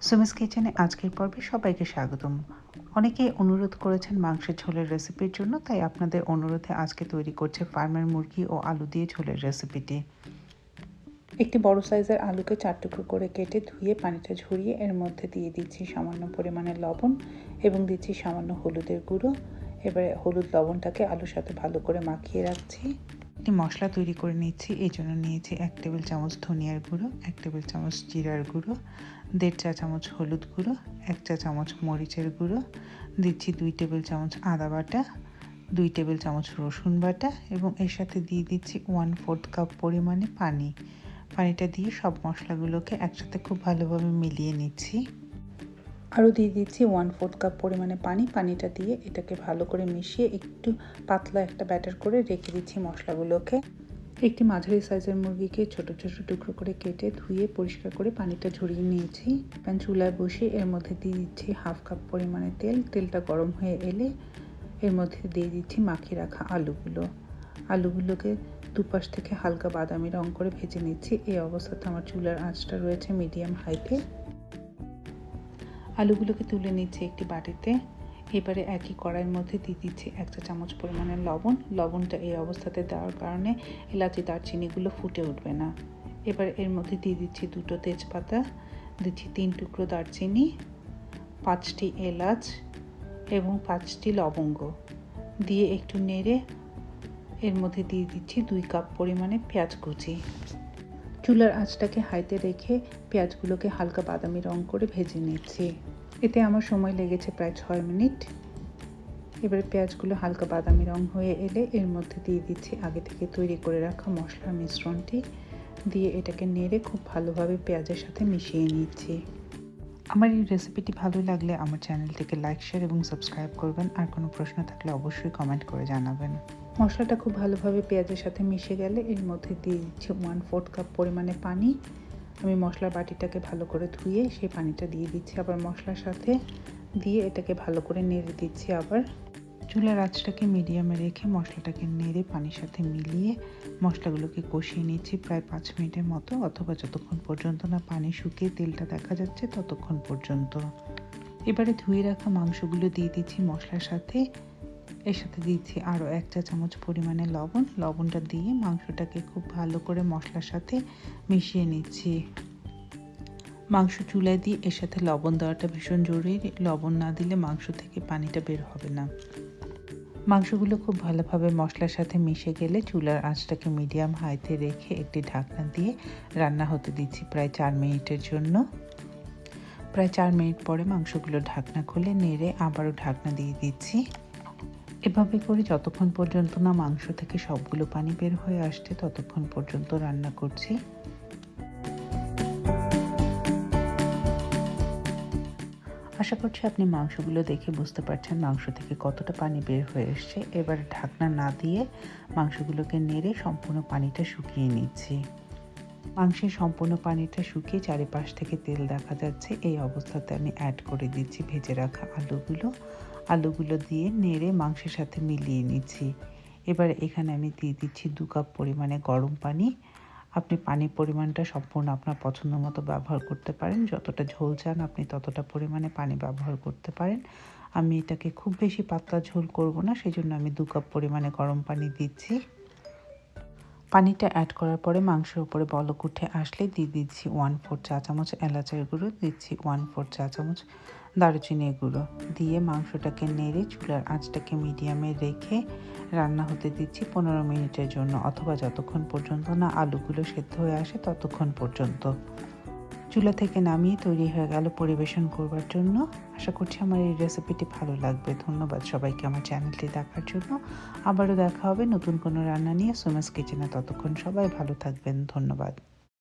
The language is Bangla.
সুমিস কিচেনে আজকের পর্বে সবাইকে স্বাগতম। অনেকেই অনুরোধ করেছেন মাংসের ঝোলের রেসিপির জন্য, তাই আপনাদের অনুরোধে আজকে তৈরি করছে ফার্মের মুরগি ও আলু দিয়ে ঝোলের রেসিপিটি। একটি বড় সাইজের আলুকে 4 টুকরো করে কেটে ধুয়ে পানিটা ঝরিয়ে এর মধ্যে দিয়ে দিচ্ছি সামান্য পরিমাণে লবণ এবং দিচ্ছি সামান্য হলুদের গুঁড়ো। এবারে হলুদ লবণটাকে আলুর সাথে ভালো করে মাখিয়ে রাখছি। একটি মশলা তৈরি করে নিচ্ছি। এই জন্য নিয়েছি 1 টেবিল চামচ ধনিয়ার গুঁড়ো, 1 টেবিল চামচ জিরার গুঁড়ো, 1.5 চা চামচ হলুদ গুঁড়ো, 1 চা চামচ মরিচের গুঁড়ো, দিচ্ছি 2 টেবিল চামচ আদা বাটা, 2 টেবিল চামচ রসুন বাটা এবং এর সাথে দিয়ে দিচ্ছি 1/4 কাপ পরিমাণে পানি। পানিটা দিয়ে সব মশলাগুলোকে একসাথে খুব ভালোভাবে মিলিয়ে নিচ্ছি। আরও দিয়ে দিচ্ছি 1/4 কাপ পরিমাণে পানি। পানিটা দিয়ে এটাকে ভালো করে মিশিয়ে একটু পাতলা একটা ব্যাটার করে রেখে দিচ্ছি মশলাগুলোকে। একটি মাঝারি সাইজের মুরগিকে ছোট ছোট টুকরো করে কেটে ধুয়ে পরিষ্কার করে পানিটা ঝরিয়ে নিয়েছি। প্যান চুলায় বসিয়ে এর মধ্যে দিয়ে দিচ্ছি 1/2 কাপ পরিমাণে তেল। তেলটা গরম হয়ে এলে এর মধ্যে দিয়ে দিচ্ছি মাখিয়ে রাখা আলুগুলোকে দুপাশ থেকে হালকা বাদামি রং করে ভেজে নিচ্ছি। এই অবস্থাতে আমার চুলার আঁচটা রয়েছে মিডিয়াম হাইতে। আলুগুলোকে তুলে নিচ্ছি একটি বাটিতে। এবারে একই কড়াইয়ের মধ্যে দিয়ে দিচ্ছি 1 চা চামচ পরিমাণে লবণ। লবণটা এই অবস্থাতে দেওয়ার কারণে এলাচি দারচিনিগুলো ফুটে উঠবে না। এবার এর মধ্যে দিয়ে দিচ্ছি 2টো তেজপাতা, দিচ্ছি 3 টুকরো দারচিনি, 5টি এলাচ এবং 5টি লবঙ্গ দিয়ে একটু নেড়ে এর মধ্যে দিয়ে দিচ্ছি 2 কাপ পরিমাণে পেঁয়াজ কুচি। চুলার আঁচটাকে হাইতে রেখে পেঁয়াজগুলোকে হালকা বাদামি রং করে ভেজে নিচ্ছি। এতে আমার সময় লেগেছে প্রায় 6 মিনিট। এবারে পেঁয়াজগুলো হালকা বাদামি রং হয়ে এলে এর মধ্যে দিয়ে দিচ্ছি আগে থেকে তৈরি করে রাখা মশলার মিশ্রণটি, দিয়ে এটাকে নেড়ে খুব ভালোভাবে পেঁয়াজের সাথে মিশিয়ে নিচ্ছি। আমার এই রেসিপিটি ভালো লাগলে আমার চ্যানেলটিকে লাইক, শেয়ার এবং সাবস্ক্রাইব করবেন। আর কোনো প্রশ্ন থাকলে অবশ্যই কমেন্ট করে জানাবেন। মশলাটা খুব ভালোভাবে পেঁয়াজের সাথে মিশে গেলে এর মধ্যে দিয়ে দিচ্ছি 1/4 কাপ পরিমাণে পানি। আমি মশলার বাটিটাকে ভালো করে ধুয়ে সেই পানিটা দিয়ে দিচ্ছি আবার মশলার সাথে, দিয়ে এটাকে ভালো করে নেড়ে দিচ্ছি। আবার চুলার আঁচটাকে মিডিয়ামে রেখে মশলাটাকে নেড়ে পানির সাথে মিলিয়ে মশলাগুলোকে কষিয়ে নিচ্ছি প্রায় 5 মিনিটের মতো, অথবা যতক্ষণ পর্যন্ত না পানি শুকিয়ে তেলটা দেখা যাচ্ছে ততক্ষণ পর্যন্ত। এবারে ধুয়ে রাখা মাংসগুলো দিয়ে দিচ্ছি মশলার সাথে। এর সাথে দিচ্ছি আরও 1 চা চামচ পরিমাণে লবণটা দিয়ে মাংসটাকে খুব ভালো করে মশলার সাথে মিশিয়ে নিচ্ছি। মাংস চুলায় দিয়ে এর সাথে লবণ দেওয়াটা ভীষণ জরুরি। লবণ না দিলে মাংস থেকে পানিটা বের হবে না। মাংসগুলো খুব ভালোভাবে মশলার সাথে মিশে গেলে চুলার আঁচটাকে মিডিয়াম হাইতে রেখে একটি ঢাকনা দিয়ে রান্না হতে দিচ্ছি প্রায় 4 মিনিটের জন্য। প্রায় 4 মিনিট পরে মাংসগুলো ঢাকনা খুলে নেড়ে আবারও ঢাকনা দিয়ে দিচ্ছি। এভাবে করে যতক্ষণ পর্যন্ত না মাংস থেকে সবগুলো পানি বের হয়ে আসছে ততক্ষণ পর্যন্ত রান্না করছি। আশা করছি আপনি মাংসগুলো দেখে বুঝতে পারছেন মাংস থেকে কতটা পানি বের হয়ে এসছে। এবার ঢাকনা না দিয়ে মাংসগুলোকে নেড়ে সম্পূর্ণ পানিটা শুকিয়ে নিচ্ছি। মাংসের সম্পূর্ণ পানিটা শুকিয়ে চারিপাশ থেকে তেল দেখা যাচ্ছে। এই অবস্থাতে আমি অ্যাড করে দিচ্ছি ভেজে রাখা আলুগুলো দিয়ে নেড়ে মাংসের সাথে মিলিয়ে নিচ্ছি। এবার এখানে আমি দিয়ে দিচ্ছি 2 কাপ পরিমাণে গরম পানি। আপনি পানির পরিমাণটা সম্পূর্ণ আপনার পছন্দ মতো ব্যবহার করতে পারেন। যতটা ঝোল চান আপনি ততটা পরিমাণে পানি ব্যবহার করতে পারেন। আমি এটাকে খুব বেশি পাতলা ঝোল করব না, সেই জন্য আমি 2 কাপ পরিমাণে গরম পানি দিচ্ছি। পানিটা অ্যাড করার পরে মাংসের উপরে বলক উঠে আসলে দিয়ে দিচ্ছি 1/4 চা চামচ এলাচের গুঁড়ো, দিচ্ছি 1/4 চা চামচ দারুচিনির গুঁড়ো দিয়ে মাংসটাকে নেড়ে চুলার আঁচটাকে মিডিয়ামে রেখে রান্না হতে দিচ্ছি 15 মিনিটের জন্য, অথবা যতক্ষণ পর্যন্ত না আলুগুলো সেদ্ধ হয়ে আসে ততক্ষণ পর্যন্ত। চুলা থেকে নামিয়ে তৈরি হয়ে গেল পরিবেশন করবার জন্য। আশা করছি আমার এই রেসিপিটি ভালো লাগবে। ধন্যবাদ সবাইকে আমার চ্যানেলটি দেখার জন্য। আবারও দেখা হবে নতুন কোনো রান্না নিয়ে সুমাস কিচেনে। ততক্ষণ সবাই ভালো থাকবেন। ধন্যবাদ।